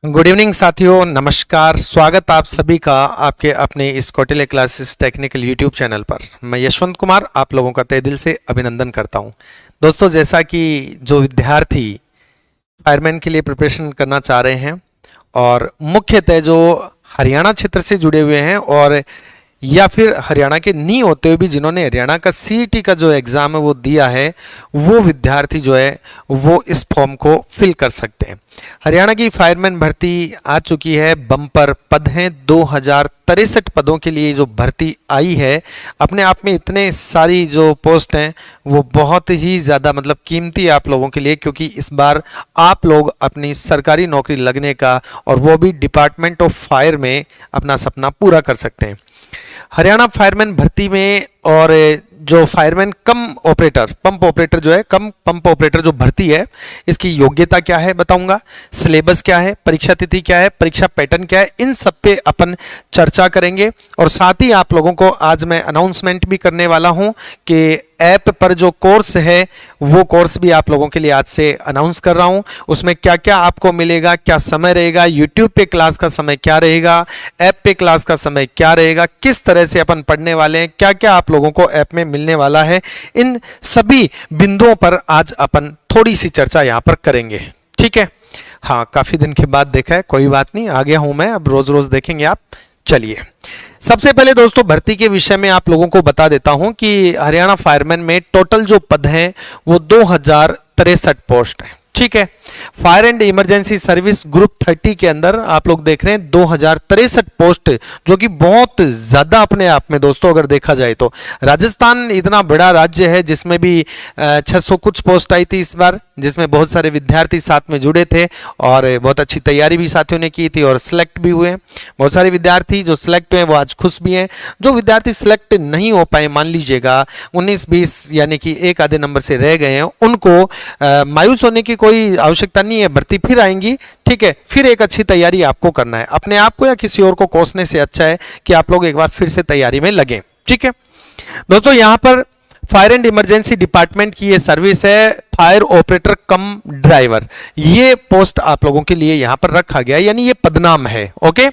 Good evening साथियों, नमस्कार। स्वागत आप सभी का आपके अपने इस Kautilya classes technical YouTube channel पर। मैं यशवंत कुमार आप लोगों का तहे दिल से अभिनंदन करता हूं। दोस्तों, जैसा कि जो विद्यार्थी फायरमैन के लिए प्रिपरेशन करना चाह रहे हैं और मुख्यतः जो हरियाणा क्षेत्र से जुड़े हुए हैं और या फिर हरियाणा के नहीं होते हुए भी जिन्होंने हरियाणा का सीईटी का जो एग्ज़ाम है वो दिया है, वो विद्यार्थी जो है वो इस फॉर्म को फिल कर सकते हैं। हरियाणा की फायरमैन भर्ती आ चुकी है, बम्पर पद हैं, 2063 पदों के लिए जो भर्ती आई है। अपने आप में इतने सारी जो पोस्ट हैं वो बहुत ही ज़्यादा मतलब कीमती है आप लोगों के लिए, क्योंकि इस बार आप लोग अपनी सरकारी नौकरी लगने का और वो भी डिपार्टमेंट ऑफ फायर में अपना सपना पूरा कर सकते हैं। हरियाणा फायरमैन भर्ती में और जो फायरमैन कम ऑपरेटर, पंप ऑपरेटर जो है, कम पंप ऑपरेटर जो भर्ती है, इसकी योग्यता क्या है बताऊंगा, सिलेबस क्या है, परीक्षा तिथि क्या है, परीक्षा पैटर्न क्या है, इन सब पे अपन चर्चा करेंगे। और साथ ही आप लोगों को आज मैं अनाउंसमेंट भी करने वाला हूं कि ऐप पर जो कोर्स है वो कोर्स भी आप लोगों के लिए आज से अनाउंस कर रहा हूं। उसमें क्या क्या आपको मिलेगा, क्या समय रहेगा, यूट्यूब पे क्लास का समय क्या रहेगा, ऐप पे क्लास का समय क्या रहेगा, किस तरह से अपन पढ़ने वाले हैं, क्या क्या आप लोगों को ऐप में मिलने वाला है, इन सभी बिंदुओं पर आज अपन थोड़ी सी चर्चा यहां पर करेंगे। ठीक है, हाँ, काफी दिन के बाद देखा है, कोई बात नहीं, आ गया हूं मैं, अब रोज रोज देखेंगे आप। चलिए, सबसे पहले दोस्तों भर्ती के विषय में आप लोगों को बता देता हूं कि हरियाणा फायरमैन में टोटल जो पद हैं वो 2063 पोस्ट है। ठीक है, fire and emergency service group 30 के अंदर आप लोग देख रहे हैं 2063 पोस्ट, जो कि बहुत ज्यादा अपने आप में दोस्तों अगर देखा जाए तो। राजस्थान इतना बड़ा राज्य है जिसमें भी 600 कुछ पोस्ट आई थी इस बार, जिसमें बहुत सारे विद्यार्थी साथ में जुड़े थे और बहुत अच्छी तैयारी भी साथियों ने की थी और सिलेक्ट भी हुए। बहुत सारे विद्यार्थी जो सिलेक्ट हुए वो आज खुश भी हैं। जो विद्यार्थी सिलेक्ट नहीं हो पाए, मान लीजिएगा 19-20 यानी कि एक आधे नंबर से रह गए हैं, उनको मायूस होने की कोई आवश्यकता नहीं है, भर्ती फिर आएंगी। ठीक है, फिर एक अच्छी तैयारी आपको करना है, अपने आप को या किसी और को कोसने से अच्छा है कि आप लोग एक बार फिर से तैयारी में लगें। ठीक है दोस्तों, यहां पर फायर एंड इमरजेंसी डिपार्टमेंट की ये सर्विस है, फायर ऑपरेटर कम ड्राइवर, ये पोस्ट आप लोगों के लिए यहां पर रखा गया है, यानी ये पदनाम है। ओके,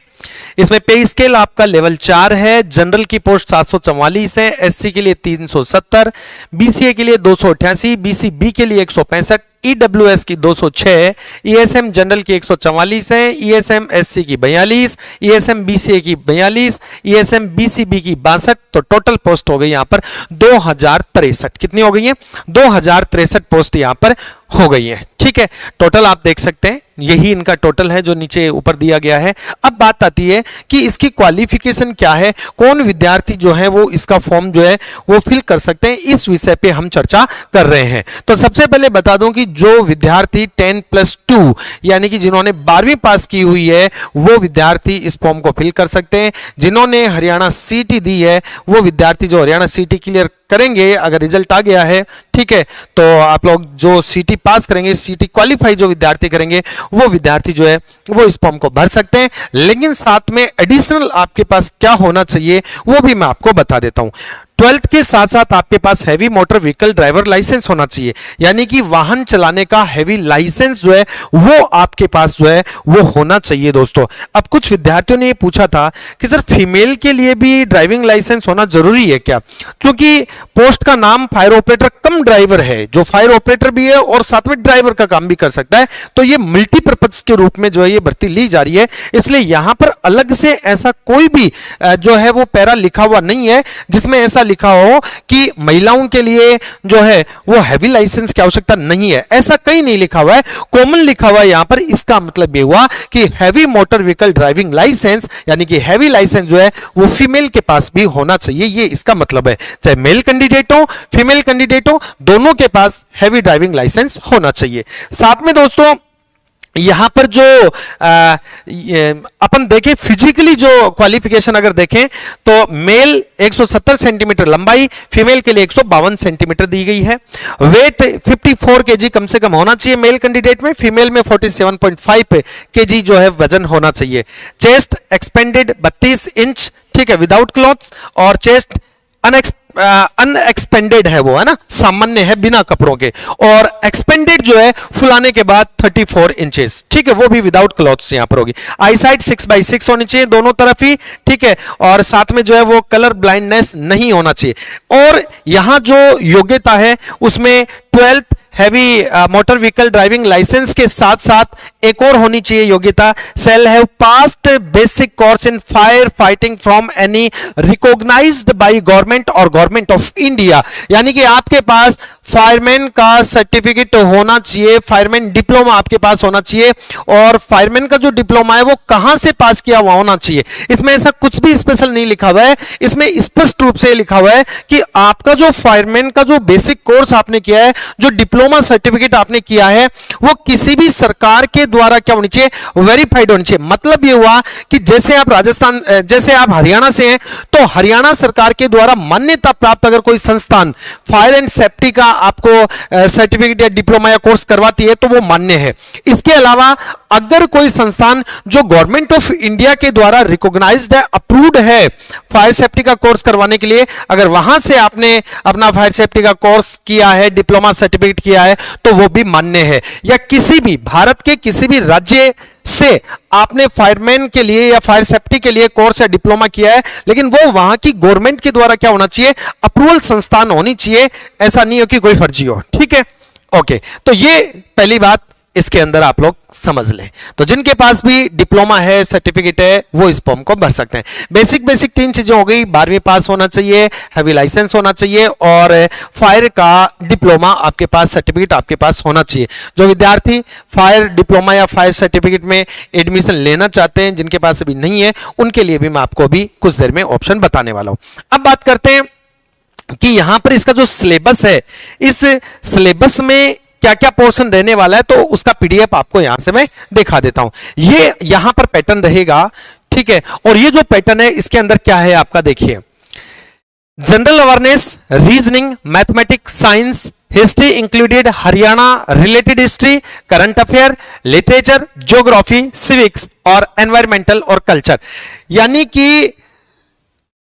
इसमेमें पे स्केल आपका लेवल 4 है। जनरल की पोस्ट 744 है, एससी के लिए 370, बीसीए के लिए 288, बीसीबी के लिए 165, ईडब्ल्यूएस की 206, ईएसएम जनरल की 144 है, ईएसएम एससी की 42, ईएसएम बीसीए की 42, ईएसएम बीसीबी की 62। तो टोटल पोस्ट हो गई यहां पर 2063। कितनी हो गई है? 2063 पोस्ट यहां पर हो गई है। ठीक है, टोटल आप देख सकते हैं, यही इनका टोटल है जो नीचे ऊपर दिया गया है। अब बात आती है कि इसकी क्वालिफिकेशन क्या है, कौन विद्यार्थी जो है वो इसका फॉर्म जो है वो फिल कर सकते हैं, इस विषय पे हम चर्चा कर रहे हैं। तो सबसे पहले बता दूं कि जो विद्यार्थी 10+2 यानी कि जिन्होंने 12वीं पास की हुई है वो विद्यार्थी इस फॉर्म को फिल कर सकते हैं। जिन्होंने हरियाणा सीटी दी है वो विद्यार्थी जो हरियाणा सीटी क्लियर करेंगे, अगर रिजल्ट आ गया है, ठीक है, तो आप लोग जो सीटी पास करेंगे, सीटी क्वालिफाई जो विद्यार्थी करेंगे वो विद्यार्थी जो है वो इस फॉर्म को भर सकते हैं। लेकिन साथ में एडिशनल आपके पास क्या होना चाहिए वो भी मैं आपको बता देता हूं। 12th के साथ साथ आपके पास heavy motor vehicle driver licence होना चाहिए, यानी कि वाहन चलाने का हैवी लाइसेंस जो है वो आपके पास जो है वो होना चाहिए दोस्तों। अब कुछ विद्यार्थियों ने ये पूछा था कि सर फीमेल के लिए भी ड्राइविंग लाइसेंस होना जरूरी है क्या? क्योंकि पोस्ट का नाम फायर ऑपरेटर कम ड्राइवर है, जो फायर ऑपरेटर भी है और साथ में ड्राइवर का काम भी कर सकता है, तो ये मल्टीपर्पज के रूप में जो है ये भर्ती ली जा रही है। इसलिए यहां पर अलग से ऐसा कोई भी जो है वो पैरा लिखा हुआ नहीं है जिसमें ऐसा लिखा हो कि महिलाओं के लिए जो है वो हैवी लाइसेंस की आवश्यकता नहीं है, ऐसा कहीं नहीं लिखा हुआ है, कॉमन लिखा हुआ है यहां पर। इसका मतलब ये हुआ कि heavy motor vehicle driving licence यानी कि हैवी लाइसेंस जो है वो फीमेल के पास भी होना चाहिए, ये इसका मतलब है। चाहे मेल कैंडिडेट हो फीमेल कैंडिडेट हो, दोनों के पास हैवी ड्राइविंग लाइसेंस होना चाहिए। साथ में दोस्तों यहां पर जो अपन देखें फिजिकली जो क्वालिफिकेशन अगर देखें तो मेल 170 सेंटीमीटर लंबाई, फीमेल के लिए 152 सेंटीमीटर दी गई है। वेट 54 केजी कम से कम होना चाहिए मेल कैंडिडेट में, फीमेल में 47.5 केजी जो है वजन होना चाहिए। चेस्ट एक्सपेंडेड 32 इंच, ठीक है, विदाउट क्लॉथ्स, और चेस्ट अनएक्सपेंडेड है, वो है ना, सामान्य है बिना कपड़ों के, और एक्सपेंडेड जो है फुलाने के बाद 34 इंचेस, ठीक है, वो भी विदाउट क्लॉथ्स यहां पर होगी। आई साइट 6x6 होनी चाहिए दोनों तरफ ही, ठीक है, और साथ में जो है वो कलर ब्लाइंडनेस नहीं होना चाहिए। और यहां जो योग्यता है उसमें 12th heavy motor vehicle driving licence के साथ साथ एक और होनी चाहिए योग्यता, shall have passed basic course in fire fighting from any recognised by government or government of India. यानी कि आपके पास फायरमैन का सर्टिफिकेट होना चाहिए, फायरमैन डिप्लोमा आपके पास होना चाहिए, और फायरमैन का जो डिप्लोमा है वो कहां से पास किया हुआ होना चाहिए। इसमें ऐसा कुछ भी स्पेशल नहीं लिखा हुआ है, इसमें स्पष्ट रूप से लिखा हुआ है कि आपका जो फायरमैन का जो बेसिक कोर्स आपने किया है, जो डिप्लोमा सर्टिफिकेट आपने किया है, वो किसी भी सरकार के द्वारा क्या होनी चाहिए, वेरीफाइड होनी चाहिए। मतलब ये हुआ कि जैसे आप राजस्थान, जैसे आप हरियाणा से हैं, तो हरियाणा सरकार के द्वारा मान्यता प्राप्त अगर कोई संस्थान फायर एंड सेफ्टी का आपको सर्टिफिकेट या डिप्लोमा या कोर्स करवाती है तो वो मान्य है। इसके अलावा अगर कोई संस्थान जो गवर्नमेंट ऑफ इंडिया के द्वारा रिकॉग्नाइज्ड है, अप्रूव्ड है फायर सेफ्टी का कोर्स करवाने के लिए, अगर वहां से आपने अपना फायर सेफ्टी का कोर्स किया है, डिप्लोमा सर्टिफिकेट किया है, तो वो भी मान्य है। या किसी भी भारत के किसी भी राज्य से आपने फायरमैन के लिए या फायर सेफ्टी के लिए कोर्स या डिप्लोमा किया है, लेकिन वो वहां की गवर्नमेंट के द्वारा क्या होना चाहिए, अप्रूवल संस्थान होनी चाहिए, ऐसा नहीं हो कि कोई फर्जी हो, ठीक है। ओके, तो ये पहली बात इसके अंदर आप लोग समझ लें। तो जिनके पास भी डिप्लोमा है, सर्टिफिकेट है, वो इस फॉर्म को भर सकते हैं। बेसिक 3 चीजें हो गई, 12वीं पास होना चाहिए, हैवी लाइसेंस होना चाहिए, और फायर का डिप्लोमा आपके पास, सर्टिफिकेट आपके पास होना चाहिए। जो विद्यार्थी फायर डिप्लोमा या फायर सर्टिफिकेट में एडमिशन लेना चाहते हैं, जिनके पास अभी नहीं है, उनके लिए भी मैं आपको अभी कुछ देर में ऑप्शन बताने वाला हूं। अब बात करते हैं कि यहां पर इसका जो सिलेबस है, इस सिलेबस में क्या क्या पोर्शन रहने वाला है, तो उसका पीडीएफ आपको यहां से मैं दिखा देता हूं। ये यहां पर पैटर्न रहेगा, ठीक है, और ये जो पैटर्न है इसके अंदर क्या है आपका देखिए, general awareness, reasoning, mathematics, science, history included Haryana related history, current affair, literature, geography, civics और एनवायरमेंटल और कल्चर। यानी कि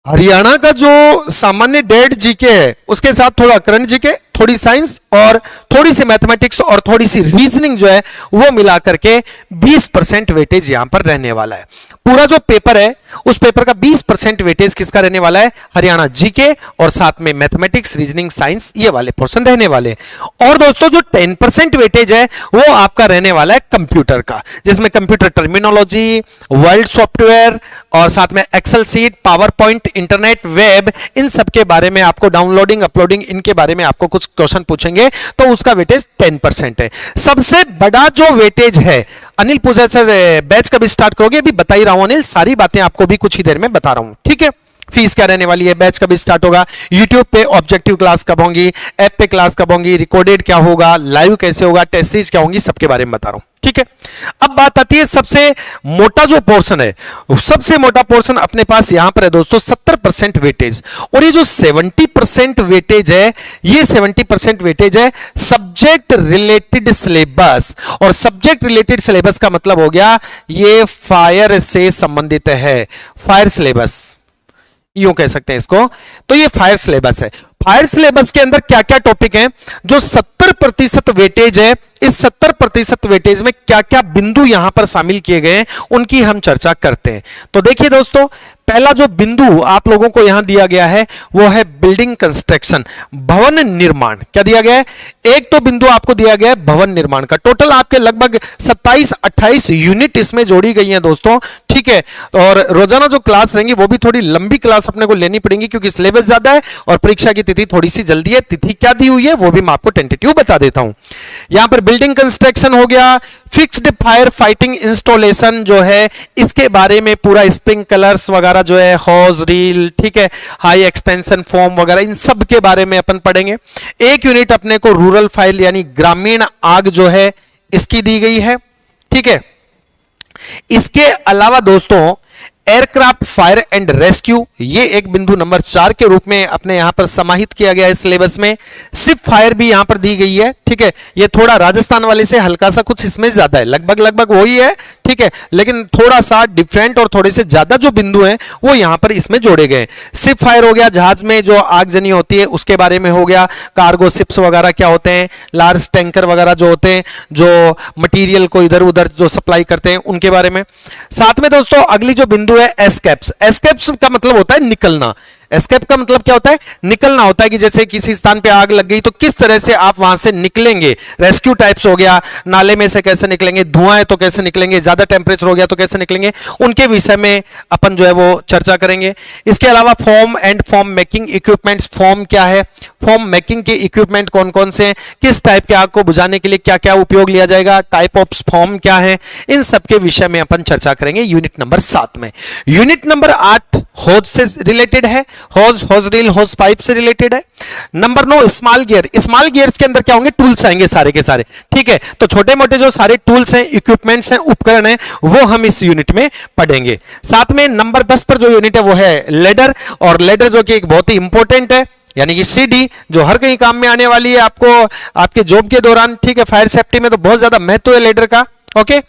हरियाणा का जो सामान्य डेड जीके है उसके साथ थोड़ा करंट जीके, थोड़ी साइंस और थोड़ी सी मैथमेटिक्स और थोड़ी सी रीजनिंग जो है वो मिला करके 20% वेटेज यहां पर रहने वाला है। पूरा जो पेपर है उस पेपर का 20% वेटेज किसका रहने वाला है, हरियाणा जीके, और साथ में मैथमेटिक्स, रीजनिंग, साइंस, ये वाले पोर्शन रहने वाले। और दोस्तों जो 10% वेटेज है वो आपका रहने वाला है कंप्यूटर का, जिसमें कंप्यूटर टर्मिनोलॉजी, वर्ल्ड सॉफ्टवेयर और साथ में Excel sheet, power point, internet, web, इन सब के बारे में आपको, डाउनलोडिंग, अपलोडिंग, इनके बारे में आपको कुछ क्वेश्चन पूछेंगे, तो उसका वेटेज 10% है। सबसे बड़ा जो वेटेज है, अनिल पूजा सर बैच कब स्टार्ट करोगे, अभी बता ही रहा हूं अनिल, सारी बातें आपको भी कुछ ही देर में बता रहा हूं, ठीक है। फीस क्या रहने वाली है, बैच कब स्टार्ट होगा, यूट्यूब पे ऑब्जेक्टिव क्लास कब होंगी, ऐप पे क्लास कब होंगी, रिकॉर्डेड क्या होगा, लाइव कैसे होगा, टेस्ट सीरीज क्या होंगी, सबके बारे में बता रहा हूं, ठीक है। अब बात आती है सबसे मोटा जो पोर्शन है, सबसे मोटा पोर्शन अपने पास यहां पर है दोस्तों 70% वेटेज। और ये जो 70% वेटेज है, ये 70% वेटेज है सब्जेक्ट रिलेटेड सिलेबस। और सब्जेक्ट रिलेटेड सिलेबस का मतलब हो गया ये फायर से संबंधित है, फायर सिलेबस यूं कह सकते हैं इसको। तो ये फायर सिलेबस है। फायर सिलेबस के अंदर क्या क्या टॉपिक हैं, जो 70% वेटेज है, इस 70% वेटेज में क्या क्या बिंदु यहां पर शामिल किए गए हैं उनकी हम चर्चा करते हैं। तो देखिए दोस्तों, पहला जो बिंदु आप लोगों को यहां दिया गया है वो है बिल्डिंग कंस्ट्रक्शन, भवन निर्माण। क्या दिया गया है, एक तो बिंदु आपको दिया गया है भवन निर्माण का। टोटल आपके लगभग 27-28 यूनिट इसमें जोड़ी गई हैं दोस्तों, ठीक है। और रोजाना जो क्लास रहेंगी वो भी थोड़ी लंबी क्लास अपने को लेनी पड़ेगी, क्योंकि सिलेबस ज्यादा है और परीक्षा की तिथि थोड़ी सी जल्दी है। तिथि क्या दी हुई है वो भी मैं आपको टेंटेटिव बता देता हूं। यहां पर बिल्डिंग कंस्ट्रक्शन हो गया, फिक्स्ड फायर फाइटिंग इंस्टॉलेशन जो है इसके बारे में पूरा स्प्रिंकलर्स वगैरह जो है, हॉज रील, ठीक है, हाई एक्सपेंशन फॉर्म वगैरह, इन सब के बारे में अपन पढ़ेंगे। एक यूनिट अपने को रूरल फायर यानी ग्रामीण आग जो है इसकी दी गई है, ठीक है। इसके अलावा दोस्तों एयरक्राफ्ट फायर एंड रेस्क्यू, ये एक बिंदु नंबर 4 के रूप में अपने यहां पर समाहित किया गया है सिलेबस में। सिप फायर भी यहां पर दी गई है, ठीक है। ये थोड़ा राजस्थान वाले से हल्का सा कुछ इसमें ज्यादा है, लगभग लगभग वही है, ठीक है, लेकिन थोड़ा सा डिफरेंट और थोड़े से ज्यादा जो बिंदु हैं वो यहां पर इसमें जोड़े गए। सिप फायर हो गया, जहाज में जो आगजनी होती है उसके बारे में हो गया। कार्गो शिप्स वगैरह क्या होते हैं, लार्ज टैंकर वगैरह जो होते हैं, जो मटेरियल को इधर उधर जो सप्लाई करते हैं, उनके बारे में। साथ में दोस्तों अगली जो बिंदु है एस्केप्स। एस्केप्स का मतलब होता है निकलना। एस्केप का मतलब क्या होता है, निकलना होता है कि जैसे किसी स्थान पे आग लग गई तो किस तरह से आप वहां से निकलेंगे। रेस्क्यू टाइप्स हो गया, नाले में से कैसे निकलेंगे, धुआं है तो कैसे निकलेंगे, ज्यादा टेम्परेचर हो गया तो कैसे निकलेंगे, उनके विषय में अपन जो है वो चर्चा करेंगे। इसके अलावा form and form making equipments. Form क्या है, फॉर्म मेकिंग के इक्विपमेंट कौन कौन से हैं, किस टाइप के आग को बुझाने के लिए क्या क्या उपयोग लिया जाएगा, टाइप ऑफ फॉर्म क्या है, इन सब के विषय में अपन चर्चा करेंगे यूनिट नंबर 7 में। यूनिट नंबर 8 होज से रिलेटेड है, होज, होज रील, होज पाइप से रिलेटेड है। Number 9 small gear. Small gears के अंदर क्या होंगे, टूल्स आएंगे सारे के सारे, ठीक है। तो छोटे मोटे जो सारे टूल्स हैं, इक्विपमेंट्स हैं, उपकरण हैं, वो हम इस यूनिट में पढ़ेंगे। साथ में नंबर 10 पर जो यूनिट है वो है लेडर, और लेडर जो कि एक बहुत ही इंपॉर्टेंट है, यानी कि सीडी, जो हर कहीं काम में आने वाली है आपको आपके जॉब के दौरान, ठीक है। फायर सेफ्टी में तो बहुत ज्यादा महत्व है लेडर का, ओके।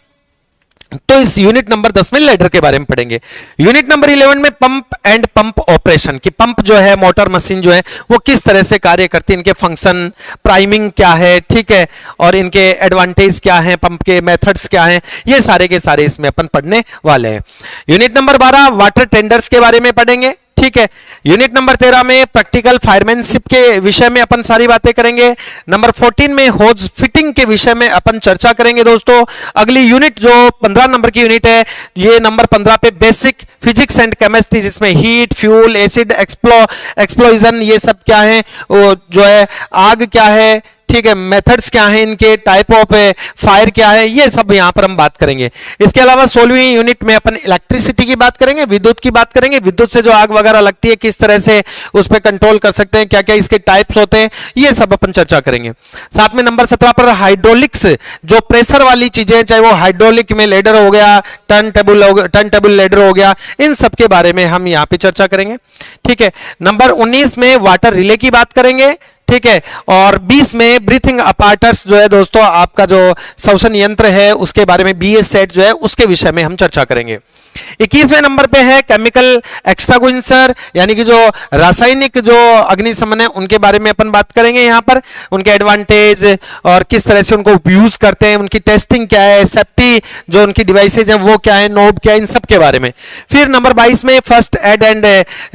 तो इस यूनिट नंबर 10 में लेडर के बारे में पढ़ेंगे। यूनिट नंबर 11 में पंप एंड पंप ऑपरेशन, कि पंप जो है, मोटर मशीन जो है, वो किस तरह से कार्य करती है, इनके फंक्शन, प्राइमिंग क्या है, ठीक है, और इनके एडवांटेज क्या है, पंप के मेथड्स क्या हैं, ये सारे के सारे इसमें अपन पढ़ने वाले हैं। यूनिट नंबर 12 वाटर टेंडर्स के बारे में पढ़ेंगे, ठीक है। यूनिट नंबर 13 में प्रैक्टिकल फायरमैनशिप के विषय में अपन सारी बातें करेंगे। नंबर 14 में होज फिटिंग के विषय में अपन चर्चा करेंगे दोस्तों। अगली यूनिट जो 15 नंबर की यूनिट है, ये नंबर 15 पे बेसिक फिजिक्स एंड केमिस्ट्री, जिसमें हीट, फ्यूल, एसिड, एक्सप्लोजन, ये सब क्या है, जो है आग क्या है, ठीक है, मेथड्स क्या हैं इनके, टाइप ऑफ फायर क्या है, ये सब यहां पर हम बात करेंगे। इसके अलावा 16वीं यूनिट में अपन इलेक्ट्रिसिटी की बात करेंगे, विद्युत की बात करेंगे। विद्युत से जो आग वगैरह लगती है किस तरह से उस पर कंट्रोल कर सकते हैं, क्या क्या इसके टाइप्स होते हैं, ये सब अपन चर्चा करेंगे। साथ में नंबर 17 पर हाइड्रोलिक्स, जो प्रेशर वाली चीजें, चाहे वो हाइड्रोलिक में लेडर हो गया, टर्न टेबल लेडर हो गया, इन सब के बारे में हम यहाँ पे चर्चा करेंगे, ठीक है। नंबर 19 में वाटर रिले की बात करेंगे, ठीक है। और 20 में ब्रीथिंग अपार्टर्स जो है दोस्तों, आपका जो श्वसन यंत्र है उसके बारे में, बीएस सेट जो है उसके विषय में हम चर्चा करेंगे। 21वें नंबर पे है केमिकल एक्सटिंग्विशर, यानी कि जो रासायनिक जो अग्निशमन है उनके बारे में अपन बात करेंगे यहाँ पर, उनके एडवांटेज और किस तरह से उनको यूज करते हैं, उनकी टेस्टिंग क्या है, सेफ्टी जो उनकी डिवाइसेज हैं वो क्या है, नोब क्या है, इन सब के बारे में। फिर नंबर 22 में फर्स्ट एड एंड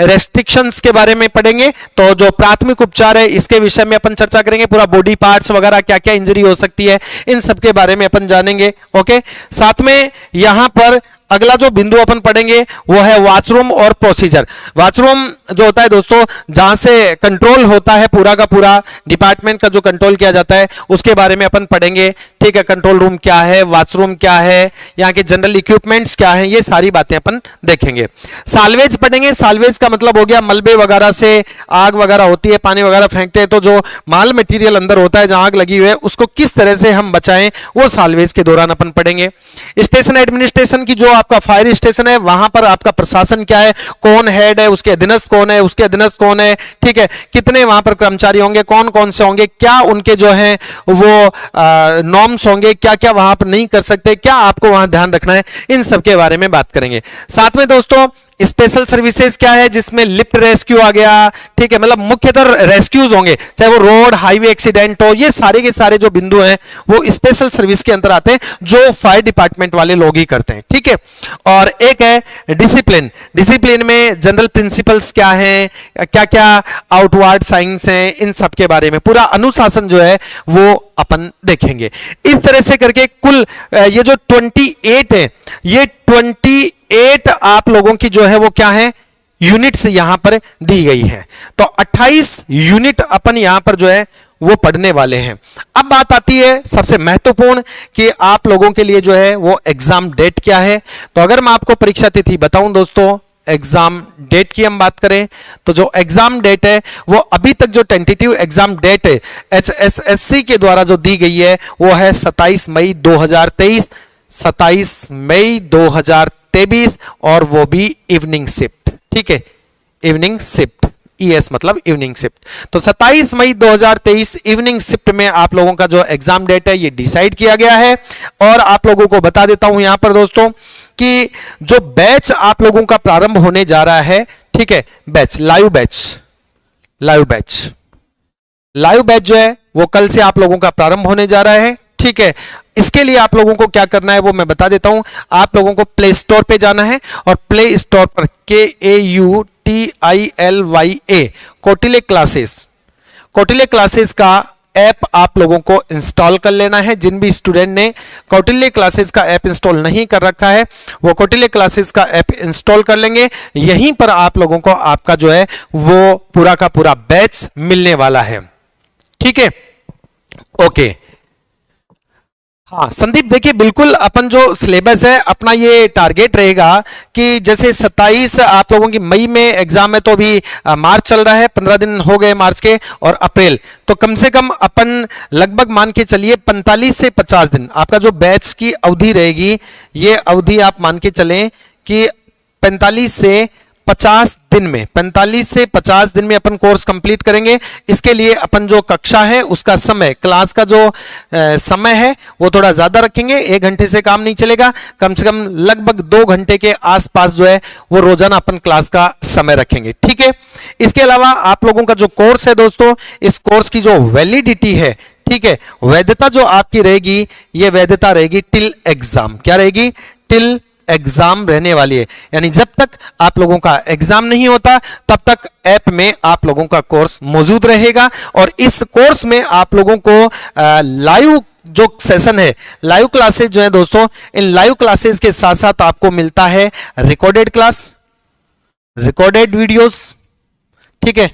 रेस्ट्रिक्शंस के बारे में पढ़ेंगे, तो जो प्राथमिक उपचार है इसके विषय में अपन चर्चा करेंगे। पूरा बॉडी पार्ट्स वगैरह क्या क्या इंजरी हो सकती है, इन सब के बारे में अपन जानेंगे, ओके। साथ में यहां पर अगला जो बिंदु अपन पढ़ेंगे वो है वॉशरूम और प्रोसीजर। वॉशरूम जो होता है दोस्तों, जहां से कंट्रोल होता है, पूरा का पूरा डिपार्टमेंट का जो कंट्रोल किया जाता है उसके बारे में अपन पढ़ेंगे, ठीक है। कंट्रोल रूम क्या है, वॉशरूम क्या है, यहाँ के जनरल इक्विपमेंट्स क्या है, ये सारी बातें अपन देखेंगे। साल्वेज पढ़ेंगे। साल्वेज का मतलब हो गया मलबे वगैरह से आग वगैरह होती है, पानी वगैरह फेंकते हैं, तो जो माल मटीरियल अंदर होता है जहां आग लगी हुई है उसको किस तरह से हम बचाएं, वो साल्वेज के दौरान अपन पढ़ेंगे। स्टेशन एडमिनिस्ट्रेशन की, जो आपका फायर स्टेशन है वहां पर आपका प्रशासन क्या है, कौन हेड है, उसके अधीनस्थ कौन है, उसके अधीनस्थ कौन है, ठीक है, कितने वहां पर कर्मचारी होंगे, कौन कौन से होंगे, क्या उनके जो है वो नॉर्म्स होंगे, क्या क्या वहां पर नहीं कर सकते, क्या आपको वहां ध्यान रखना है, इन सब के बारे में बात करेंगे। साथ में दोस्तों स्पेशल सर्विसेज क्या है, जिसमें लिफ्ट रेस्क्यू आ गया, ठीक है, मतलब मुख्यतः रेस्क्यूज होंगे, चाहे वो रोड हाईवे एक्सीडेंट हो, ये सारे के सारे जो बिंदु हैं वो स्पेशल सर्विस के अंदर आते हैं, जो फायर डिपार्टमेंट वाले लोग ही करते हैं, ठीक है। और एक है डिसिप्लिन। डिसिप्लिन में जनरल प्रिंसिपल्स क्या हैं, क्या क्या आउटवर्ड साइंस हैं, इन सब के बारे में पूरा अनुशासन जो है वो अपन देखेंगे। इस तरह से करके कुल ये जो 28 है, ये 28 आप लोगों की जो है वो क्या है, यूनिट्स यहां पर दी गई है। तो 28 यूनिट अपन यहां पर जो है वो पढ़ने वाले हैं। अब बात आती है सबसे महत्वपूर्ण कि आप लोगों के लिए जो है वो एग्जाम डेट क्या है। तो अगर मैं आपको परीक्षा तिथि बताऊं दोस्तों, एग्जाम डेट की हम बात करें तो जो एग्जाम डेट है वो अभी तक जो टेंटेटिव एग्जाम डेट है HSSC के द्वारा जो दी गई है वो है 27 मई 2023। 27 मई 2023 2023 और वो भी इवनिंग शिफ्ट, ठीक है, इवनिंग शिफ्ट, ईएस मतलब इवनिंग शिफ्ट। तो 27 मई 2023 इवनिंग शिफ्ट में आप लोगों का जो एग्जाम डेट है ये डिसाइड किया गया है। और आप लोगों को बता देता हूं यहां पर दोस्तों कि जो बैच आप लोगों का प्रारंभ होने जा रहा है, ठीक है, बैच लाइव बैच जो है वो कल से आप लोगों का प्रारंभ होने जा रहा है, ठीक है। इसके लिए आप लोगों को क्या करना है वो मैं बता देता हूं। आप लोगों को प्ले स्टोर पे जाना है और प्ले स्टोर पर KAUTILYA कौटिल्य क्लासेस का ऐप आप लोगों को इंस्टॉल कर लेना है। जिन भी स्टूडेंट ने कौटिल्य क्लासेस का ऐप इंस्टॉल नहीं कर रखा है वो कौटिल्य क्लासेस का ऐप इंस्टॉल कर लेंगे। यहीं पर आप लोगों को आपका जो है वो पूरा का पूरा बैच मिलने वाला है, ठीक है, ओके। हाँ संदीप, देखिए बिल्कुल अपन जो सिलेबस है अपना ये टारगेट रहेगा कि जैसे 27 आप लोगों की मई में एग्जाम है, तो अभी मार्च चल रहा है, 15 दिन हो गए मार्च के, और अप्रैल, तो कम से कम अपन लगभग मान के चलिए 45 से 50 दिन आपका जो बैच की अवधि रहेगी, ये अवधि आप मान के चलें कि 45 से 50 दिन में अपन कोर्स कंप्लीट करेंगे। इसके लिए अपन जो कक्षा है उसका समय, क्लास का जो समय है वो थोड़ा ज्यादा रखेंगे। 1 घंटे से काम नहीं चलेगा, कम से कम लगभग 2 घंटे के आसपास जो है वो रोजाना अपन क्लास का समय रखेंगे, ठीक है। इसके अलावा आप लोगों का जो कोर्स है दोस्तों, इस कोर्स की जो वैलिडिटी है, ठीक है, वैधता जो आपकी रहेगी, ये वैधता रहेगी टिल एग्जाम। क्या रहेगी? टिल एग्जाम रहने वाली है, यानी जब तक आप लोगों का एग्जाम नहीं होता तब तक ऐप में आप लोगों का कोर्स मौजूद रहेगा। और इस कोर्स में आप लोगों को लाइव जो सेशन है, लाइव क्लासेस जो है दोस्तों, इन लाइव क्लासेस के साथ साथ आपको मिलता है रिकॉर्डेड क्लास, रिकॉर्डेड वीडियोस, ठीक है,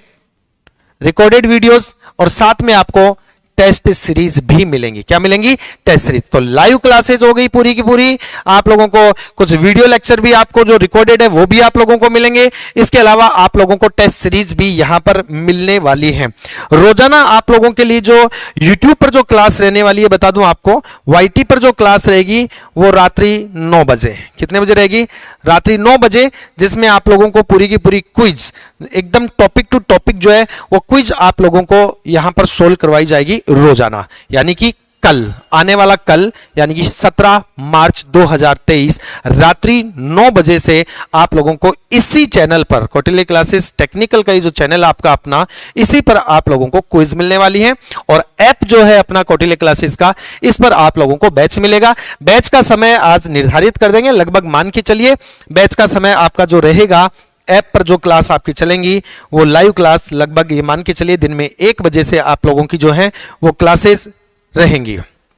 रिकॉर्डेड वीडियोस, और साथ में आपको टेस्ट सीरीज भी मिलेंगी। क्या मिलेंगी? Test series. तो लाइव क्लासेस हो गई पूरी की पूरी, आप लोगों को कुछ वीडियो लेक्चर भी आपको जो रिकॉर्डेड है वो भी आप लोगों को मिलेंगे। इसके अलावा आप लोगों को टेस्ट सीरीज भी यहां पर मिलने वाली है। रोजाना आप लोगों के लिए जो यूट्यूब पर जो क्लास रहने वाली है बता दूं आपको, वाईटी पर जो क्लास रहेगी वो रात्रि 9 बजे। कितने बजे रहेगी? रात्रि 9 बजे, जिसमें आप लोगों को पूरी की पूरी क्विज, एकदम टॉपिक टू टॉपिक जो है वो क्विज आप लोगों को यहां पर सोल्व करवाई जाएगी रोजाना। यानी कि कल, आने वाला कल, यानी कि 17 मार्च 2023 रात्रि 9 बजे से आप लोगों को इसी चैनल पर, कौटिल्य क्लासेस टेक्निकल का ये जो चैनल आपका अपना, इसी पर आप लोगों को क्विज मिलने वाली है। और ऐप जो है अपना कौटिल्य क्लासेस का, इस पर आप लोगों को बैच मिलेगा। बैच का समय आज निर्धारित कर देंगे, लगभग मान के चलिए बैच का समय आपका जो रहेगा, ऐप पर जो क्लास आपकी चलेंगी वो लाइव क्लास, लगभग ये मान के चलिए दिन में 1 बजे से आप लोगों की जो है वो क्लासेस रहेंगी,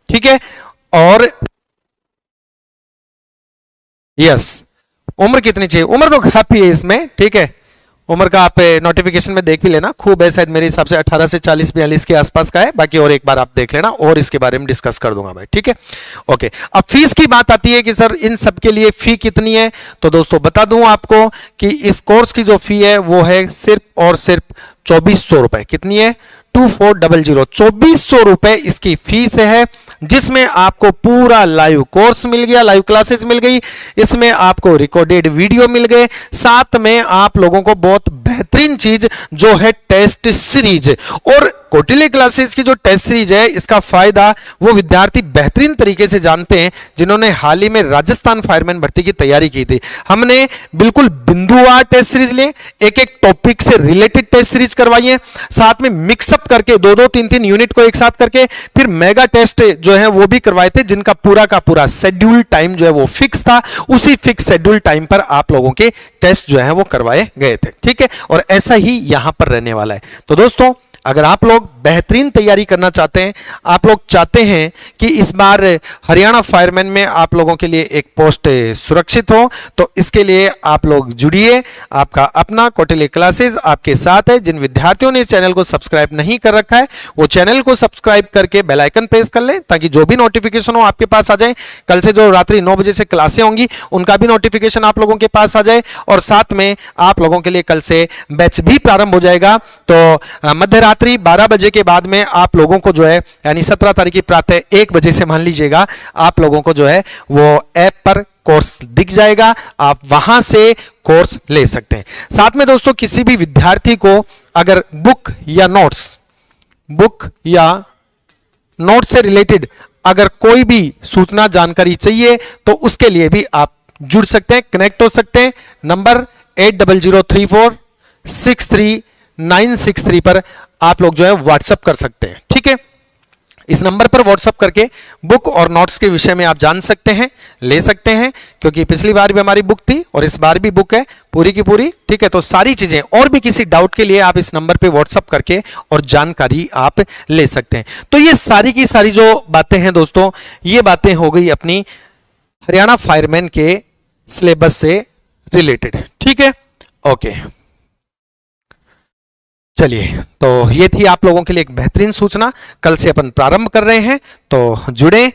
ठीक है। और यस, उम्र कितनी चाहिए? उम्र तो काफी है इसमें, ठीक है, उम्र का आप नोटिफिकेशन में देख भी लेना, खूब है, शायद मेरे हिसाब से 18 से 40-42 के आसपास का है, बाकी और एक बार आप देख लेना और इसके बारे में डिस्कस कर दूंगा भाई, ठीक है, ओके। अब फीस की बात आती है कि सर इन सब के लिए फी कितनी है, तो दोस्तों बता दूं आपको कि इस कोर्स की जो फी है वो है सिर्फ और सिर्फ 2400 रुपए। कितनी है? 2400, 2400 रुपए इसकी फीस है, जिसमें आपको पूरा लाइव कोर्स मिल गया, लाइव क्लासेस मिल गई, इसमें आपको रिकॉर्डेड वीडियो मिल गए, साथ में आप लोगों को बहुत बेहतरीन चीज जो है टेस्ट सीरीज। और कौटिल्य क्लासेस की जो टेस्ट सीरीज है, इसका फायदा वो विद्यार्थी बेहतरीन तरीके से जानते हैं जिन्होंने हाल ही में राजस्थान फायरमैन भर्ती की तैयारी की थी। हमने बिल्कुल बिंदुवार टेस्ट सीरीज लिए, एक एक टॉपिक से रिलेटेड टेस्ट सीरीज करवाई है, साथ में मिक्सअप करके 2-2, 3-3 यूनिट को एक साथ करके फिर मेगा टेस्ट जो है वो भी करवाए थे, जिनका पूरा का पूरा शेड्यूल टाइम जो है वो फिक्स था। उसी फिक्स शेड्यूल टाइम पर आप लोगों के टेस्ट जो है वो करवाए गए थे, ठीक है। और ऐसा ही यहां पर रहने वाला है। तो दोस्तों अगर आप लोग बेहतरीन तैयारी करना चाहते हैं, आप लोग चाहते हैं कि इस बार हरियाणा फायरमैन में आप लोगों के लिए एक पोस्ट सुरक्षित हो, तो इसके लिए आप लोग जुड़िए। आपका अपना कौटिल्य क्लासेस आपके साथ है। जिन विद्यार्थियों ने इस चैनल को सब्सक्राइब नहीं कर रखा है वो चैनल को सब्सक्राइब करके बेल आइकन प्रेस कर लें, ताकि जो भी नोटिफिकेशन हो आपके पास आ जाए। कल से जो रात्रि 9 बजे से क्लासें होंगी उनका भी नोटिफिकेशन आप लोगों के पास आ जाए। और साथ में आप लोगों के लिए कल से बैच भी प्रारंभ हो जाएगा। तो मध्य रात्रि 12 बजे के बाद में आप लोगों को जो है यानी 17 तारीख की प्रातः 1 बजे से मान लीजिएगा आप लोगों को जो है वो ऐप पर कोर्स दिख जाएगा, आप वहां से कोर्स ले सकते हैं। साथ में दोस्तों किसी भी विद्यार्थी को अगर बुक या नोट से रिलेटेड अगर कोई भी सूचना जानकारी चाहिए तो उसके लिए भी आप जुड़ सकते हैं, कनेक्ट हो सकते हैं। नंबर 8003463963 पर आप लोग जो है व्हाट्सएप कर सकते हैं, ठीक है। इस नंबर पर व्हाट्सएप करके बुक और नोट्स के विषय में आप जान सकते हैं, ले सकते हैं, क्योंकि पिछली बार भी हमारी बुक थी और इस बार भी बुक है पूरी की पूरी, ठीक है। तो सारी चीजें और भी किसी डाउट के लिए आप इस नंबर पे व्हाट्सएप करके और जानकारी आप ले सकते हैं। तो ये सारी की सारी जो बातें हैं दोस्तों, ये बातें हो गई अपनी हरियाणा फायरमैन के सिलेबस से रिलेटेड, ठीक है। ओके, चलिए, तो ये थी आप लोगों के लिए एक बेहतरीन सूचना। कल से अपन प्रारंभ कर रहे हैं, तो जुड़े,